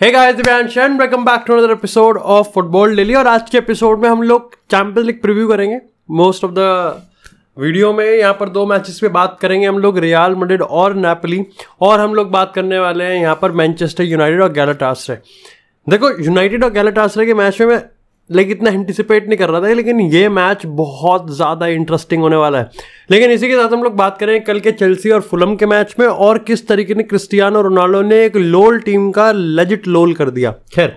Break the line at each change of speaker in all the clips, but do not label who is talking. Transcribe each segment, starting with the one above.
Hey guys, Divyansh and welcome back to another episode of football daily. और आज के episode में हम लोग चैंपियंस लीग प्रीव्यू करेंगे। मोस्ट ऑफ द वीडियो में यहाँ पर दो मैचेस पे बात करेंगे हम लोग, रियल मैड्रिड और नेपोली। और हम लोग बात करने वाले हैं यहाँ पर मैनचेस्टर यूनाइटेड और गैलाटासराय। देखो, यूनाइटेड और गैलाटासराय के मैच में मैं इतना एंटिसिपेट नहीं कर रहा था, लेकिन ये मैच बहुत ज़्यादा इंटरेस्टिंग होने वाला है। लेकिन इसी के साथ हम लोग बात करें कल के चेल्सी और फुलम के मैच में, और किस तरीके ने क्रिस्टियानो रोनाल्डो ने एक लोल टीम का लेजिट लोल कर दिया। खैर,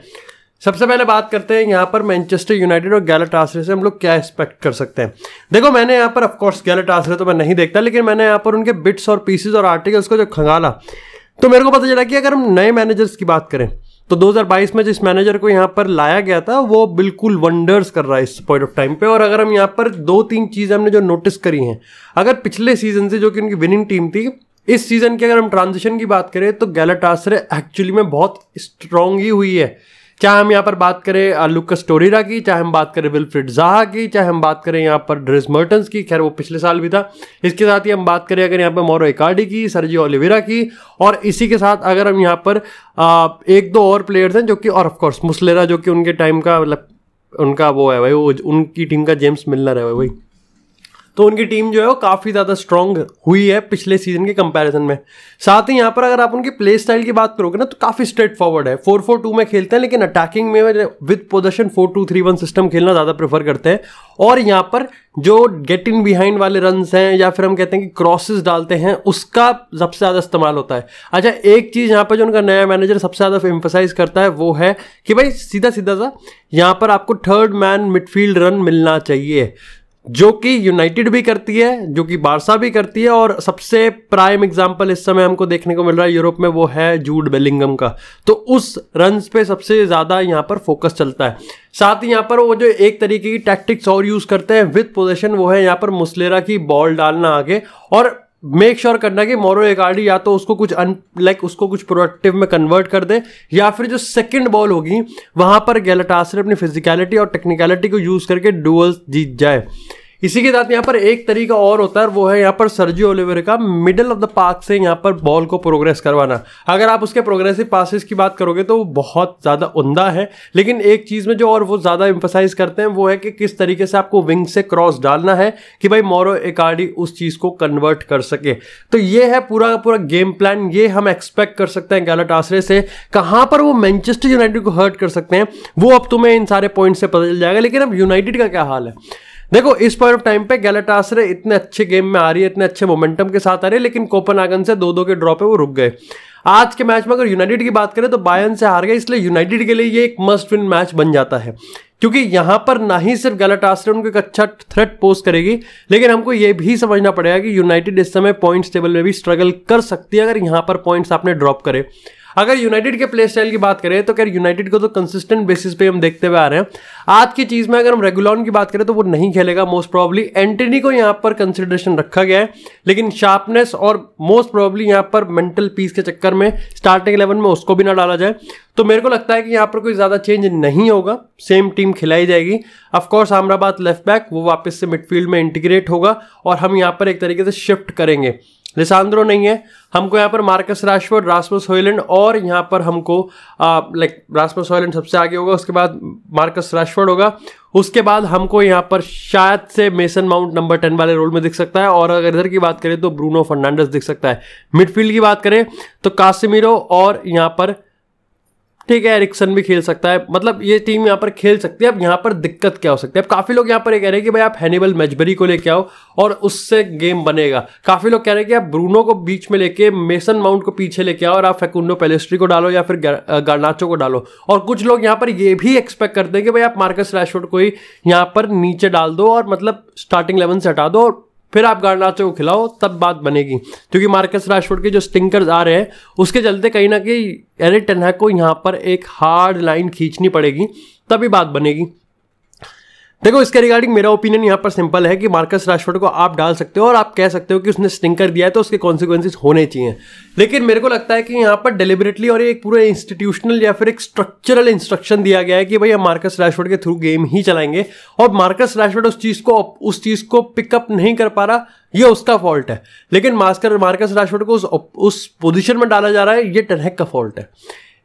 सबसे पहले बात करते हैं यहाँ पर मैनचेस्टर यूनाइटेड और गैलाटासराय से हम लोग क्या एक्सपेक्ट कर सकते हैं। देखो, मैंने यहाँ पर ऑफकोर्स गैलाटासराय तो मैं नहीं देखता, लेकिन मैंने यहाँ पर उनके बिट्स और पीसेस और आर्टिकल्स को जो खंगाला, तो मेरे को पता चला कि अगर हम नए मैनेजर्स की बात करें तो 2022 में जिस मैनेजर को यहाँ पर लाया गया था वो बिल्कुल वंडर्स कर रहा है इस पॉइंट ऑफ टाइम पे। और अगर हम यहाँ पर दो तीन चीज़ें हमने जो नोटिस करी हैं, अगर पिछले सीजन से जो कि उनकी विनिंग टीम थी, इस सीजन की अगर हम ट्रांजिशन की बात करें तो गैलाटासराय एक्चुअली में बहुत स्ट्रांग ही हुई है। चाहे हम यहाँ पर बात करें लुकास टोरेरा की, चाहे हम बात करें विल्फ्रेड ज़ाहा की, चाहे हम बात करें यहाँ पर ड्रेस मर्टेंस की, खैर वो पिछले साल भी था। इसके साथ ही हम बात करें अगर यहाँ पर मौरो इकार्डी की, सर्जियो ओलिवेरा की, और इसी के साथ अगर हम यहाँ पर एक दो और प्लेयर्स हैं जो कि, और ऑफकोर्स मुस्लेरा जो कि उनके टाइम का मतलब उनका वो है भाई, वो उनकी टीम का जेम्स मिलनर है भाई। तो उनकी टीम जो है वो काफ़ी ज़्यादा स्ट्रॉन्ग हुई है पिछले सीजन के कंपैरिजन में। साथ ही यहाँ पर अगर आप उनकी प्ले स्टाइल की बात करोगे ना तो काफ़ी स्ट्रेट फॉरवर्ड है। 4-4-2 में खेलते हैं, लेकिन अटैकिंग में विद पोजीशन 4-2-3-1 सिस्टम खेलना ज़्यादा प्रेफर करते हैं। और यहाँ पर जो गेट इन बिहाइंड वाले रन्स हैं या फिर हम कहते हैं कि क्रॉसेस डालते हैं, उसका सबसे ज़्यादा इस्तेमाल होता है। अच्छा, एक चीज़ यहाँ पर जो उनका नया मैनेजर सबसे ज़्यादा एम्फसाइज करता है वो है कि भाई सीधा सीधा सा यहाँ पर आपको थर्ड मैन मिडफील्ड रन मिलना चाहिए, जो कि यूनाइटेड भी करती है, जो कि बारसा भी करती है। और सबसे प्राइम एग्जांपल इस समय हमको देखने को मिल रहा है यूरोप में, वो है जूड बेलिंगम का। तो उस रन्स पे सबसे ज़्यादा यहाँ पर फोकस चलता है। साथ ही यहाँ पर वो जो एक तरीके की टैक्टिक्स और यूज़ करते हैं विद पोजीशन, वो है यहाँ पर मुस्लेरा की बॉल डालना आगे और मेक श्योर करना कि मौरो इकार्डी या तो उसको कुछ उसको कुछ प्रोडक्टिव में कन्वर्ट कर दे, या फिर जो सेकंड बॉल होगी वहां पर गैलाटासराय अपनी फिजिकलिटी और टेक्निकलिटी को यूज करके डुअल्स जीत जाए। इसी के साथ यहाँ पर एक तरीका और होता है, वो है यहाँ पर सर्जियो ओलिवेरा का मिडल ऑफ द पार्क से यहाँ पर बॉल को प्रोग्रेस करवाना। अगर आप उसके प्रोग्रेसिव पासेस की बात करोगे तो वो बहुत ज़्यादा उम्दा है, लेकिन एक चीज़ में जो और वो ज़्यादा एम्फसाइज करते हैं वो है कि किस तरीके से आपको विंग से क्रॉस डालना है कि भाई मौरो इकार्डी उस चीज़ को कन्वर्ट कर सके। तो ये है पूरा का पूरा गेम प्लान। ये हम एक्सपेक्ट कर सकते हैं गैलाटासराय से। कहाँ पर वो मैनचेस्टर यूनाइटेड को हर्ट कर सकते हैं वो अब तुम्हें इन सारे पॉइंट से पता चल जाएगा। लेकिन अब यूनाइटेड का क्या हाल है? देखो, इस पॉइंट ऑफ टाइम पे गैलाटासराय इतने अच्छे गेम में आ रही है, इतने अच्छे मोमेंटम के साथ आ रही है, लेकिन कोपेनहेगन से 2-2 के ड्रॉ पे वो रुक गए। आज के मैच में अगर यूनाइटेड की बात करें तो बायर्न से हार गए, इसलिए यूनाइटेड के लिए ये एक मस्ट विन मैच बन जाता है, क्योंकि यहां पर ना ही सिर्फ गैलाटासराय उनको एक अच्छा थ्रेट पोस्ट करेगी, लेकिन हमको ये भी समझना पड़ेगा कि यूनाइटेड इस समय पॉइंट्स टेबल में भी स्ट्रगल कर सकती है अगर यहां पर पॉइंट्स आपने ड्रॉप करे। अगर यूनाइटेड के प्ले स्टाइल की बात करें तो खैर यूनाइटेड को तो कंसिस्टेंट बेसिस पे हम देखते हुए आ रहे हैं। आज की चीज में अगर हम रेगुलॉन की बात करें तो वो नहीं खेलेगा मोस्ट प्रोबेबली। एंटनी को यहाँ पर कंसिडरेशन रखा गया है, लेकिन शार्पनेस और मोस्ट प्रोबेबली यहाँ पर मेंटल पीस के चक्कर में स्टार्टिंग 11 में उसको भी ना डाला जाए। तो मेरे को लगता है कि यहाँ पर कोई ज्यादा चेंज नहीं होगा, सेम टीम खिलाई जाएगी। ऑफकोर्स अमराबाद लेफ्ट बैक वो वापस से मिडफील्ड में इंटीग्रेट होगा और हम यहाँ पर एक तरीके से शिफ्ट करेंगे। लिसांद्रो नहीं है, हमको यहाँ पर मार्कस राशफोर्ड, रासमस हॉयलैंड, और यहाँ पर हमको रासमस हॉयलैंड सबसे आगे होगा, उसके बाद मार्कस राशफोर्ड होगा, उसके बाद हमको यहाँ पर शायद से मेसन माउंट नंबर 10 वाले रोल में दिख सकता है, और अगर इधर की बात करें तो ब्रूनो फर्नांडिस दिख सकता है। मिडफील्ड की बात करें तो कासिमिरो, और यहाँ पर ठीक है एरिक्सन भी खेल सकता है। मतलब ये टीम यहाँ पर खेल सकती है। अब यहाँ पर दिक्कत क्या हो सकती है? अब काफ़ी लोग यहाँ पर ये कह रहे हैं कि भाई आप हैनिबल मैजबरी को लेके आओ और उससे गेम बनेगा। काफ़ी लोग कह रहे हैं कि आप ब्रूनो को बीच में लेके मेसन माउंट को पीछे लेके आओ और आप फैकुंडो पेलेस्ट्री को डालो या फिर गार्नाचो को डालो। और कुछ लोग यहाँ पर ये भी एक्सपेक्ट करते हैं कि भाई आप मार्कस रैशफोर्ड को ही यहाँ पर नीचे डाल दो और मतलब स्टार्टिंग 11 से हटा दो और फिर आप गार्नाचो को खिलाओ, तब बात बनेगी। क्योंकि मार्कस रैशफोर्ड के जो स्टिंकर्स आ रहे हैं उसके चलते कहीं ना कहीं एरिक टेन हैग को यहाँ पर एक हार्ड लाइन खींचनी पड़ेगी, तभी बात बनेगी। देखो, इसके रिगार्डिंग मेरा ओपिनियन यहाँ पर सिंपल है कि मार्कस रैशफोर्ड को आप डाल सकते हो और आप कह सकते हो कि उसने स्टिंकर दिया है तो उसके कॉन्सिक्वेंसेस होने चाहिए। लेकिन मेरे को लगता है कि यहाँ पर डेलिबरेटली और एक पूरा इंस्टीट्यूशनल या फिर एक स्ट्रक्चरल इंस्ट्रक्शन दिया गया है कि भाई हम मार्कस रैशफोर्ड के थ्रू गेम ही चलाएंगे, और मार्कस रैशफोर्ड उस चीज़ को पिकअप नहीं कर पा रहा, ये उसका फॉल्ट है। लेकिन मार्कस रैशफोर्ड को उस पोजीशन में डाला जा रहा है, ये टेन हैग का फॉल्ट है।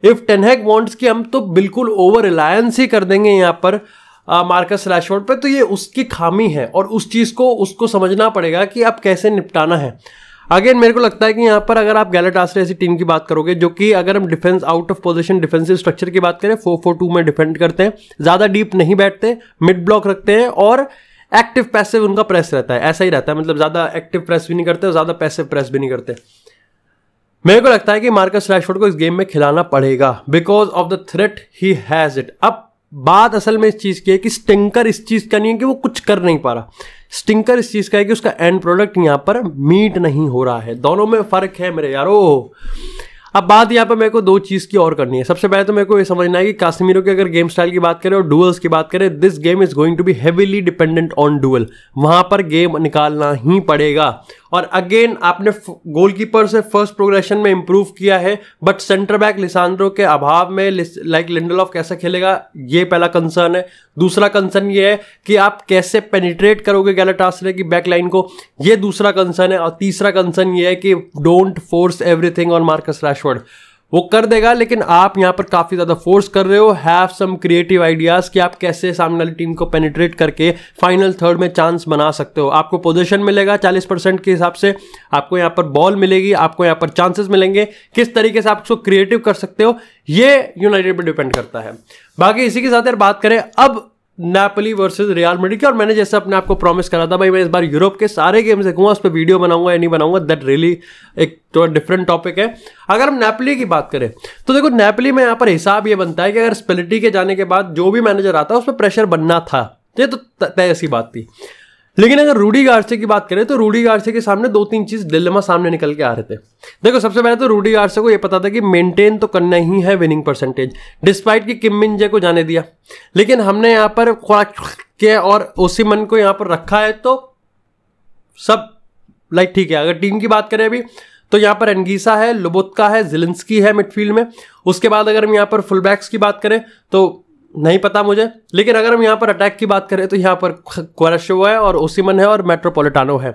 इफ टेन हैग वांट्स कि हम तो बिल्कुल ओवर रिलायंस ही कर देंगे यहाँ पर मार्कस रैशफोर्ड पे, तो ये उसकी खामी है और उस चीज को उसको समझना पड़ेगा कि अब कैसे निपटाना है। अगेन मेरे को लगता है कि यहाँ पर अगर आप गैलाटासराय ऐसी टीम की बात करोगे जो कि अगर हम defence out of position defensive structure की बात करें 4-4-2 में डिफेंड करते हैं, ज्यादा डीप नहीं बैठते, मिड ब्लॉक रखते हैं और एक्टिव पैसिव उनका प्रेस रहता है, ऐसा ही रहता है, मतलब ज्यादा एक्टिव प्रेस भी नहीं करते और ज्यादा पैसिव प्रेस भी नहीं करते। मेरे को लगता है कि मार्कस रैशफोर्ड को इस गेम में खिलाना पड़ेगा because of the threat he has it. अब बात असल में इस चीज की है कि स्टिंकर इस चीज का नहीं है कि वो कुछ कर नहीं पा रहा, स्टिंकर इस चीज का है कि उसका एंड प्रोडक्ट यहां पर मीट नहीं हो रहा है। दोनों में फर्क है मेरे यारो। अब बात यहाँ पर मेरे को दो चीज की और करनी है। सबसे पहले तो मेरे को ये समझना है कि कासिमिरो के अगर गेम स्टाइल की बात करें और डुअल्स की बात करें, this game is going to be heavily dependent on duel, वहां पर गेम निकालना ही पड़ेगा। और अगेन आपने गोलकीपर से फर्स्ट प्रोग्रेशन में इंप्रूव किया है, बट सेंटर बैक लिसांड्रो के अभाव में लाइक लिंडेलॉफ कैसा खेलेगा, ये पहला कंसर्न है। दूसरा कंसर्न ये है कि आप कैसे पेनिट्रेट करोगे गैलाटासराय की बैक लाइन को, ये दूसरा कंसर्न है। और तीसरा कंसर्न ये है कि don't force everything on Marcus Rashford, वो कर देगा लेकिन आप यहां पर काफी ज्यादा फोर्स कर रहे हो। हैव सम क्रिएटिव आइडियाज कि आप कैसे सामने वाली टीम को पेनिट्रेट करके फाइनल थर्ड में चांस बना सकते हो। आपको पोजीशन मिलेगा 40% के हिसाब से, आपको यहां पर बॉल मिलेगी, आपको यहां पर चांसेस मिलेंगे, किस तरीके से आप उसको क्रिएटिव कर सकते हो ये यूनाइटेड पर डिपेंड करता है। बाकी इसी के साथ यार बात करें अब नेपोली वर्सेस रियल मैड्रिड की, और मैंने जैसे अपने आपको प्रॉमिस करा था भाई मैं इस बार यूरोप के सारे गेम्स देखूंगा, उस पर वीडियो बनाऊंगा या नहीं बनाऊंगा, दैट रियली एक तो डिफरेंट टॉपिक है। अगर हम नेपोली की बात करें तो देखो नेपोली में यहाँ पर हिसाब ये बनता है कि अगर स्पेलेटी के जाने के बाद जो भी मैनेजर आता है उस पर प्रेशर बनना था, ये तो तय ऐसी बात थी। लेकिन अगर रूडी गार्सिया की बात करें तो रूडी गार्सिया के सामने दो तीन चीज डिलेमा सामने निकल के आ रहे थे। देखो सबसे पहले तो रूडी गार्सिया को यह पता था कि मेंटेन तो करना ही है विनिंग परसेंटेज, डिस्पाइट कि किम मिन जे को जाने दिया, लेकिन हमने यहां पर के और ओसिमन को यहां पर रखा है तो सब लाइक ठीक है। अगर टीम की बात करें अभी तो यहां पर एनगीसा है, लोबोत्का है, जिलिंस्की है मिडफील्ड में। उसके बाद अगर हम यहां पर फुल बैक्स की बात करें तो नहीं पता मुझे, लेकिन अगर हम यहाँ पर अटैक की बात करें तो यहाँ पर क्वाराशो है और ओसिमन है और मेट्रोपोलिटानो है।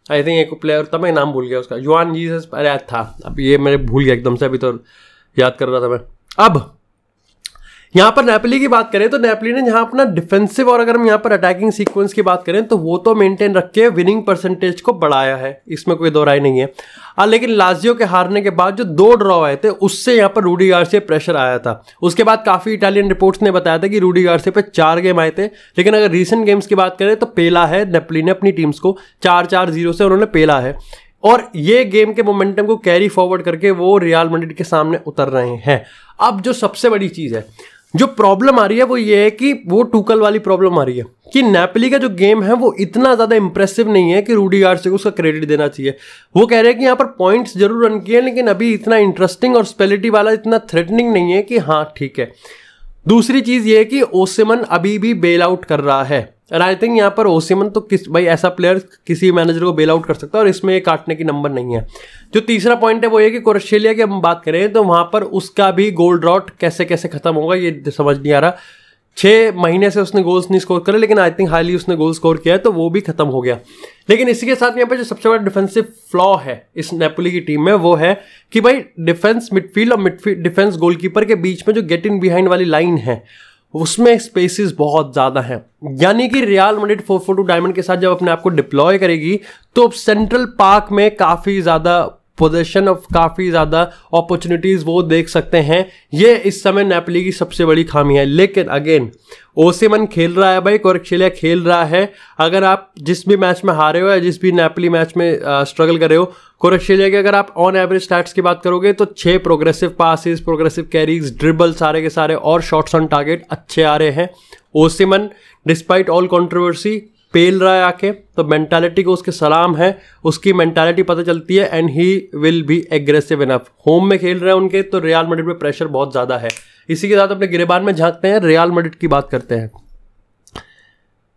आई थिंक एक प्लेयर था, मैं नाम भूल गया उसका, जुआन जीसस अरे था, अब ये मैंने भूल गया एकदम से, अभी तो याद कर रहा था मैं। अब यहाँ पर नेपोली की बात करें तो नेपोली ने यहाँ अपना डिफेंसिव और अगर हम यहाँ पर अटैकिंग सीक्वेंस की बात करें तो वो तो मेंटेन रख के विनिंग परसेंटेज को बढ़ाया है, इसमें कोई दो राय नहीं है। लेकिन लाजियो के हारने के बाद जो 2 ड्रॉ आए थे उससे यहाँ पर रूडी गार्सिया प्रेशर आया था। उसके बाद काफी इटालियन रिपोर्ट्स ने बताया था कि रूडी गार्सिया पे 4 गेम आए थे, लेकिन अगर रीसेंट गेम्स की बात करें तो पेला है, नेपोली ने अपनी टीम्स को 4-4-0 से उन्होंने पेला है और ये गेम के मोमेंटम को कैरी फॉरवर्ड करके वो रियल मैड्रिड के सामने उतर रहे हैं। अब जो सबसे बड़ी चीज है, जो प्रॉब्लम आ रही है वो ये है कि वो टूकल वाली प्रॉब्लम आ रही है कि नेपोली का जो गेम है वो इतना ज्यादा इंप्रेसिव नहीं है कि रूडी गार्सिया को उसका क्रेडिट देना चाहिए। वो कह रहे हैं कि यहाँ पर पॉइंट्स जरूर रन किए लेकिन अभी इतना इंटरेस्टिंग और स्पेलिटी वाला इतना थ्रेटनिंग नहीं है कि हाँ ठीक है। दूसरी चीज ये है कि ओसिमन अभी भी बेल आउट कर रहा है और आई थिंक यहाँ पर ओसिमन तो भाई ऐसा प्लेयर किसी मैनेजर को बेल आउट कर सकता है और इसमें काटने की नंबर नहीं है। जो तीसरा पॉइंट है वो ये कि क्रोएशिया की हम बात करें तो वहां पर उसका भी गोल ड्रॉट कैसे कैसे खत्म होगा ये समझ नहीं आ रहा। 6 महीने से उसने गोल्स नहीं स्कोर करे, लेकिन आई थिंक हाईली उसने गोल स्कोर किया है तो वो भी खत्म हो गया। लेकिन इसी के साथ यहाँ पर जो सबसे बड़ा डिफेंसिव फ्लॉ है इस नेपोली की टीम में वो है कि भाई डिफेंस मिडफील्ड और मिडफील्ड डिफेंस गोलकीपर के बीच में जो गेट इन बिहाइंड वाली लाइन है उसमें स्पेसेस बहुत ज्यादा हैं। यानी कि रियल मैड्रिड 4-4-2 डायमंड के साथ जब अपने आप को डिप्लॉय करेगी तो सेंट्रल पार्क में काफी ज्यादा पोजीशन ऑफ काफी ज्यादा अपॉर्चुनिटीज वो देख सकते हैं। ये इस समय नेपोली की सबसे बड़ी खामी है। लेकिन अगेन ओसिमन खेल रहा है भाई, क्वाराशेलिया खेल रहा है। अगर आप जिस भी मैच में हारे हो या जिस भी नेपोली मैच में स्ट्रगल कर रहे हो, क्वाराशेलिया के अगर आप ऑन एवरेज स्टैट्स की बात करोगे तो 6 progressive passes, progressive carries, dribble सारे के सारे और शॉट्स ऑन टारगेट अच्छे आ रहे हैं। ओसिमन डिस्पाइट ऑल कंट्रोवर्सी पेल रहा है आके, तो मेंटालिटी को उसके सलाम है, उसकी मेंटालिटी पता चलती है and he will be aggressive enough. Home में खेल रहे हैं उनके तो रियल मैड्रिड पे प्रेशर बहुत ज्यादा है। इसी के साथ अपने गिरेबान में झांकते हैं, रियल मैड्रिड की बात करते हैं।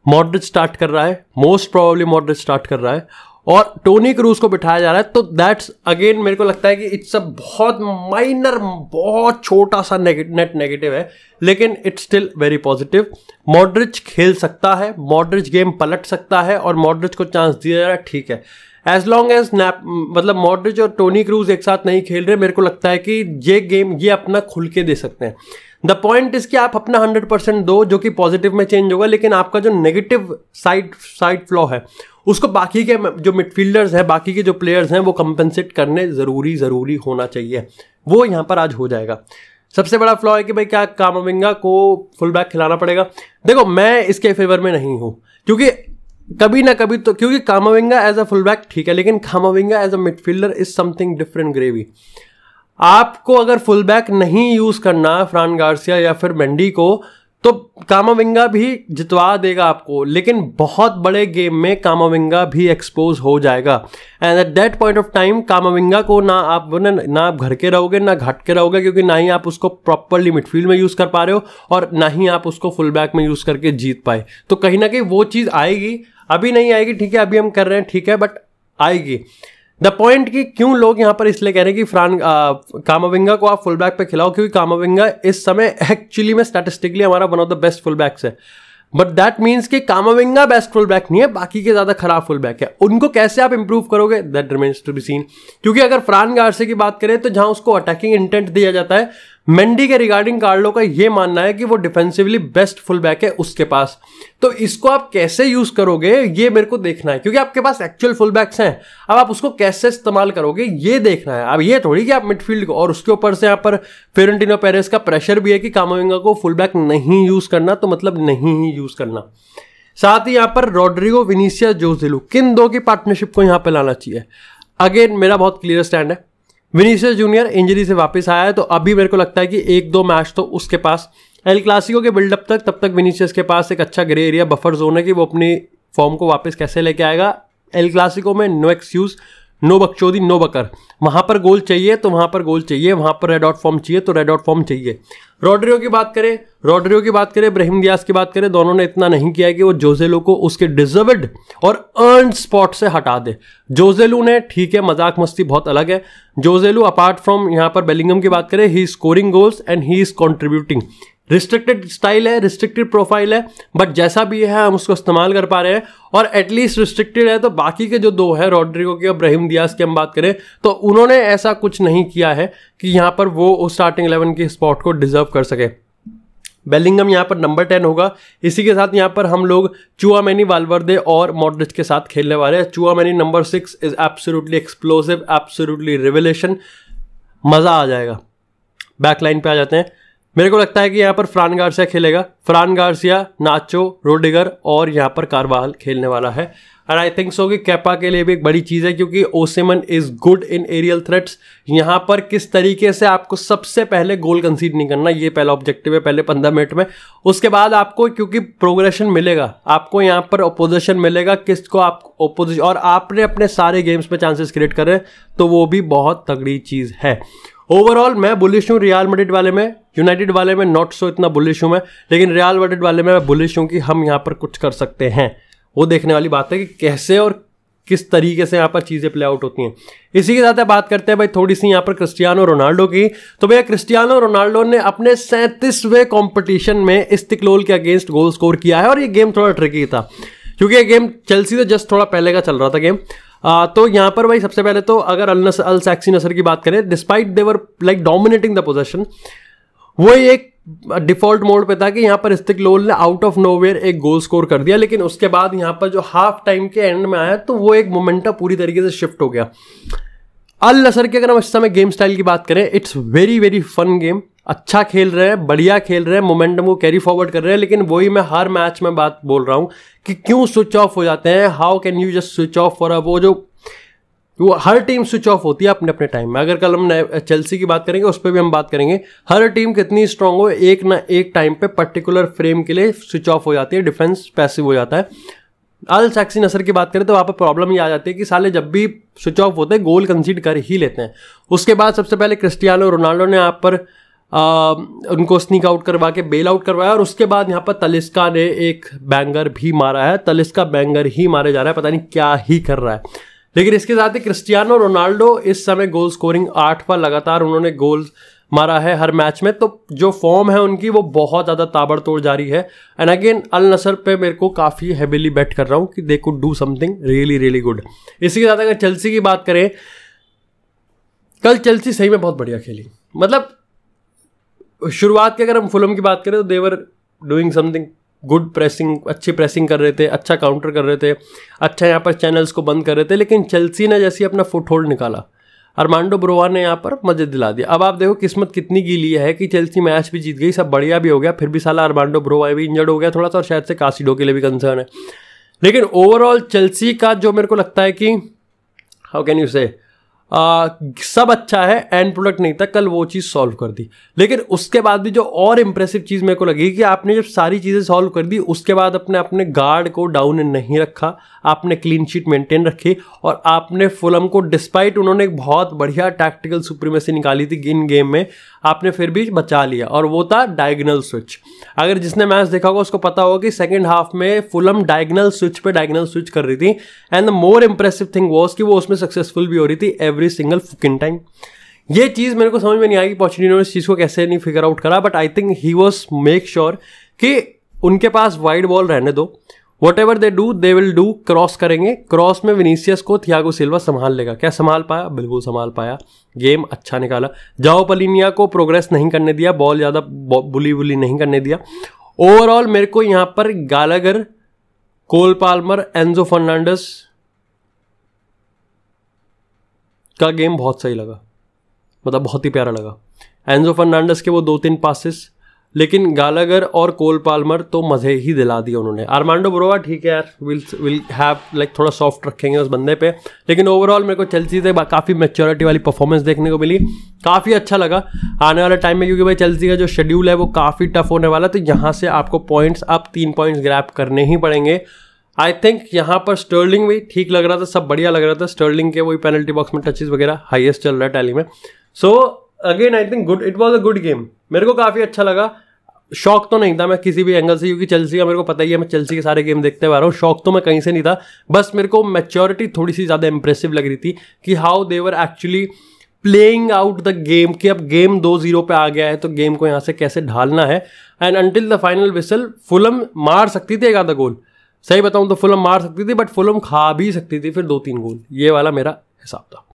मॉड्रिच स्टार्ट कर रहा है, मोस्ट प्रोबेबली मॉड्रिच स्टार्ट कर रहा है और टोनी क्रूज को बिठाया जा रहा है। तो दैट्स अगेन मेरे को लगता है कि इट्स अ बहुत माइनर, बहुत छोटा सा नेट नेगेटिव है, लेकिन it's still very positive. Modric खेल सकता है, मॉड्रिच गेम पलट सकता है और मॉड्रिच को चांस दिया जा रहा है, ठीक है। एज लॉन्ग एज मतलब मॉड्रिच और टोनी क्रूज एक साथ नहीं खेल रहे, मेरे को लगता है कि ये गेम ये अपना खुल के दे सकते हैं। द पॉइंट इज कि आप अपना 100% दो, जो कि पॉजिटिव में चेंज होगा, लेकिन आपका जो नेगेटिव साइड फ्लॉ है उसको बाकी के जो मिडफील्डर्स हैं, बाकी के जो प्लेयर्स हैं, वो कंपेंसेट करने ज़रूरी होना चाहिए। वो यहाँ पर आज हो जाएगा। सबसे बड़ा फ्लॉ है कि भाई क्या कामाविंगा को फुल बैक खिलाना पड़ेगा। देखो मैं इसके फेवर में नहीं हूँ, क्योंकि कभी ना कभी तो, क्योंकि Camavinga as a full back ठीक है, लेकिन Camavinga as a midfielder is something different gravy. आपको अगर फुल बैक नहीं यूज करना फ्रान गार्सिया या फिर मेंडी को, तो कामाविंगा भी जितवा देगा आपको, लेकिन बहुत बड़े गेम में कामाविंगा भी एक्सपोज हो जाएगा। And at that point of time कामाविंगा को ना आप घर के रहोगे ना घाट के रहोगे, क्योंकि ना ही आप उसको प्रॉपरली मिडफील्ड में यूज कर पा रहे हो और ना ही आप उसको फुल बैक में यूज करके जीत पाए। तो कहीं ना कहीं वो चीज आएगी, अभी नहीं आएगी, ठीक है, अभी हम कर रहे हैं, ठीक है, बट आएगी। द पॉइंट कि क्यों लोग यहाँ पर इसलिए कह रहे हैं कि कामाविंगा को आप फुल बैक पे खिलाओ, क्योंकि कामाविंगा इस समय एक्चुअली में स्टैटिस्टिकली हमारा one of the best full backs है। बट दैट मीन्स कि कामाविंगा बेस्ट फुल बैक नहीं है, बाकी के ज्यादा खराब फुल बैक है। उनको कैसे आप इंप्रूव करोगे, that remains to be seen. क्योंकि अगर फ्रान गार्सिया की बात करें तो जहां उसको अटैकिंग इंटेंट दिया जाता है, मेंडी के रिगार्डिंग कार्लो का ये मानना है कि वो डिफेंसिवली बेस्ट फुल बैक है उसके पास। तो इसको आप कैसे यूज करोगे ये मेरे को देखना है, क्योंकि आपके पास एक्चुअल फुल बैक्स हैं। अब आप उसको कैसे इस्तेमाल करोगे ये देखना है। अब ये थोड़ी कि आप मिडफील्ड को, और उसके ऊपर से यहाँ पर फ्लोरेंटिनो पेरेस का प्रेशर भी है कि कामाविंगा को फुल बैक नहीं यूज करना, तो मतलब नहीं ही यूज करना। साथ ही यहाँ पर रॉड्रिगो, विनीसियस, जोसेलू, किन दो की पार्टनरशिप को यहाँ पे लाना चाहिए। अगेन मेरा बहुत क्लियर स्टैंड है, विनीसियस जूनियर इंजरी से वापस आया है, तो अभी मेरे को लगता है कि 1-2 मैच तो उसके पास एल क्लासिको के बिल्डअप तब तक विनीसियस के पास एक अच्छा ग्रे एरिया बफर जोन है कि वो अपनी फॉर्म को वापस कैसे लेके आएगा। एल क्लासिको में नो एक्सक्यूज, नो बकचोदी, नो बकर। वहां पर गोल चाहिए तो वहां पर गोल चाहिए, वहां पर रेड आउट फॉर्म चाहिए तो रेड आउट फॉर्म चाहिए। रॉड्रिगो की बात करें, ब्राहिम दियाज की बात करें, दोनों ने इतना नहीं किया कि वो जोसेलू को उसके डिजर्व्ड और अर्न्ड स्पॉट से हटा दे। जोसेलू ने, ठीक है, मजाक मस्ती बहुत अलग है। जोसेलू अपार्ट फ्रॉम यहाँ पर बेलिंगम की बात करें, he is scoring goals and he is contributing. Restricted style है, रिस्ट्रिक्टेड प्रोफाइल है, बट जैसा भी है हम उसको इस्तेमाल कर पा रहे हैं। और एटलीस्ट रिस्ट्रिक्टेड है तो बाकी के जो दो है, रॉड्रिगो की और ब्राहिम दियाज की हम बात करें, तो उन्होंने ऐसा कुछ नहीं किया है कि यहाँ पर वो उस स्टार्टिंग 11 के स्पॉट को डिजर्व कर सके। बेलिंगम यहाँ पर नंबर 10 होगा। इसी के साथ यहाँ पर हम लोग चुआमेनी, वाल्वर्दे और मॉड्रिच के साथ खेलने वाले हैं। Tchouameni number 6 is absolutely explosive, absolutely revelation, मजा आ जाएगा। बैकलाइन पे आ जाते हैं। मेरे को लगता है कि यहाँ पर फ्रान गार्सिया खेलेगा। फ्रान गार्सिया, नाचो, रोडिगर और यहाँ पर कारवाहल खेलने वाला है। एंड आई थिंक सो कि केपा के लिए भी एक बड़ी चीज़ है, क्योंकि Osimhen is good in aerial threats. यहाँ पर किस तरीके से आपको सबसे पहले गोल कंसीड नहीं करना, ये पहला ऑब्जेक्टिव है पहले 15 मिनट में। उसके बाद आपको, क्योंकि प्रोग्रेशन मिलेगा आपको, यहाँ पर ओपोजिशन मिलेगा, किसको आप ओपोजिशन, और आपने अपने सारे गेम्स में चांसेस क्रिएट कर रहे हैं, तो वो भी बहुत तगड़ी चीज़ है। ओवरऑल मैं बुलिश हूँ रियल मैड्रिड वाले में, यूनाइटेड वाले में नॉट सो इतना बुलिश हूँ मैं, लेकिन रियल मैड्रिड वाले में मैं बुलिश हूँ कि हम यहाँ पर कुछ कर सकते हैं। वो देखने वाली बात है कि कैसे और किस तरीके से यहाँ पर चीज़ें प्ले आउट होती हैं। इसी के साथ बात करते हैं भाई थोड़ी सी यहाँ पर क्रिस्टियानो रोनाल्डो की। तो भैया क्रिस्टियानो रोनाल्डो ने अपने 37वें कॉम्पिटिशन में इस्तिक्लोल के अगेंस्ट गोल स्कोर किया है, और ये गेम थोड़ा ट्रिकी था क्योंकि ये गेम चेल्सी से जस्ट थोड़ा पहले का चल रहा था गेम। तो यहाँ पर भाई सबसे पहले तो अगर अल सैक्सी नसर की बात करें, despite they were like dominating the position, वो एक डिफॉल्ट मोड पे था कि यहाँ पर इस्तिक्लोल ने आउट ऑफ नोवेयर एक गोल स्कोर कर दिया, लेकिन उसके बाद यहाँ पर जो हाफ टाइम के एंड में आया तो वो एक मोमेंटम पूरी तरीके से शिफ्ट हो गया। अल नसर की अगर हम इस समय गेम स्टाइल की बात करें, it's very very fun game, अच्छा खेल रहे हैं, बढ़िया खेल रहे हैं, मोमेंटम को कैरी फॉरवर्ड कर रहे हैं, लेकिन वही मैं हर मैच में बात बोल रहा हूं कि क्यों स्विच ऑफ हो जाते हैं। How can you just switch off for वो हर टीम स्विच ऑफ होती है अपने अपने टाइम में। अगर कल हम चेल्सी की बात करेंगे उस पर भी हम बात करेंगे, हर टीम कितनी स्ट्रांग हो, एक ना एक टाइम पे पर्टिकुलर फ्रेम के लिए स्विच ऑफ हो जाती है, डिफेंस पैसिव हो जाता है। अल सैक्सी नसर की बात करें तो वहाँ पर प्रॉब्लम ये आ जाती है कि साले जब भी स्विच ऑफ होते हैं गोल कंसीड कर ही लेते हैं। उसके बाद सबसे पहले क्रिस्टियानो रोनाल्डो ने यहाँ पर उनको स्नीक आउट करवा के बेल आउट करवाया, और उसके बाद यहाँ पर तलिस्का ने एक बैंगर भी मारा है। तलिस्का बैंगर ही मारे जा रहा है, पता नहीं क्या ही कर रहा है। लेकिन इसके साथ ही क्रिस्टियानो रोनाल्डो इस समय गोल स्कोरिंग 8 पर लगातार उन्होंने गोल मारा है हर मैच में, तो जो फॉर्म है उनकी वो बहुत ज़्यादा ताबड़तोड़ जारी है। एंड अगेन अल नसर पे मेरे को काफ़ी हेविली बेट कर रहा हूँ कि they could do something really really good. इसी के साथ अगर चेल्सी की बात करें, कल चेल्सी सही में बहुत बढ़िया खेली। मतलब शुरुआत की अगर हम फुलम की बात करें तो देवर डूइंग समथिंग गुड, प्रेसिंग, अच्छी प्रेसिंग कर रहे थे, अच्छा काउंटर कर रहे थे, अच्छा यहाँ पर चैनल्स को बंद कर रहे थे। लेकिन चेल्सी ने जैसे अपना फुट होल्ड निकाला, अरमांडो ब्रोवा ने यहाँ पर मजे दिला दिया। अब आप देखो किस्मत कितनी गीली है कि चेल्सी मैच भी जीत गई, सब बढ़िया भी हो गया, फिर भी साला अरमांडो ब्रोवा भी इंजर्ड हो गया थोड़ा सा, और शायद से कासिडो के लिए भी कंसर्न है। लेकिन ओवरऑल चेल्सी का जो मेरे को लगता है कि हाउ कैन यू से सब अच्छा है, एंड प्रोडक्ट नहीं था, कल वो चीज़ सॉल्व कर दी। लेकिन उसके बाद भी जो और इंप्रेसिव चीज़ मेरे को लगी कि आपने जब सारी चीज़ें सॉल्व कर दी उसके बाद अपने गार्ड को डाउन नहीं रखा, आपने क्लीन शीट मेंटेन रखी, और आपने फुलम को डिस्पाइट उन्होंने एक बहुत बढ़िया टैक्टिकल सुप्रीमेसी निकाली थी इन गेम में, आपने फिर भी बचा लिया, और वो था डायगोनल स्विच। अगर जिसने मैच देखा होगा उसको पता होगा कि सेकंड हाफ में फुलम डायगोनल स्विच पे डायगोनल स्विच कर रही थी, and the more impressive thing was कि वो उसमें सक्सेसफुल भी हो रही थी एवरी सिंगल फुकिंग टाइम। ये चीज़ मेरे को समझ में नहीं आई कि पोचेटिनो ने इस चीज़ को कैसे नहीं फिगर आउट करा, but I think he was make sure कि उनके पास वाइड बॉल रहने दो, what ever they do they will do, cross करेंगे, क्रॉस में विनीसियस को थियागो सिल्वा संभाल लेगा। क्या संभाल पाया? बिल्कुल संभाल पाया, गेम अच्छा निकाला। जाओ पलिनिया को प्रोग्रेस नहीं करने दिया, बॉल ज़्यादा बुली नहीं करने दिया। ओवरऑल मेरे को यहाँ पर गैलागर, कोल पाल्मर, एंजो फर्नांडिस का गेम बहुत सही लगा, मतलब बहुत ही प्यारा लगा। एंजो फर्नांडिस के वो 2-3 पासेस, लेकिन गैलागर और कोल पाल्मर तो मज़े ही दिला दिए उन्होंने। अरमांडो ब्रोवा ठीक है यार, विल हैव लाइक थोड़ा सॉफ्ट रखेंगे उस बंदे पे, लेकिन ओवरऑल मेरे को चेल्सी से काफ़ी मैच्योरिटी वाली परफॉर्मेंस देखने को मिली, काफ़ी अच्छा लगा आने वाले टाइम में, क्योंकि भाई चेल्सी का जो शेड्यूल है वो काफ़ी टफ होने वाला है, तो यहाँ से आपको पॉइंट्स, आप 3 पॉइंट्स ग्रैब करने ही पड़ेंगे। आई थिंक यहाँ पर स्टर्लिंग भी ठीक लग रहा था, सब बढ़िया लग रहा था। स्टर्लिंग के वही पेनल्टी बॉक्स में टचेस वगैरह हाईएस्ट चल रहा है टैली में। So again I think good, it was a good game, मेरे को काफ़ी अच्छा लगा। शौक तो नहीं था मैं किसी भी एंगल से, क्योंकि चेल्सी का मेरे को पता ही है, मैं चेल्सी के सारे गेम देखते आ रहा हूँ, शौक तो मैं कहीं से नहीं था, बस मेरे को मैच्योरिटी थोड़ी सी ज़्यादा इंप्रेसिव लग रही थी कि how they were actually playing out the game, कि अब गेम 2-0 पे आ गया है तो गेम को यहाँ से कैसे ढालना है। And until the final whistle Fulham मार सकती थी एक आधा गोल, सही बताऊँ तो फुलम मार सकती थी, बट फुलम खा भी सकती थी फिर 2-3 गोल, ये वाला मेरा हिसाब था।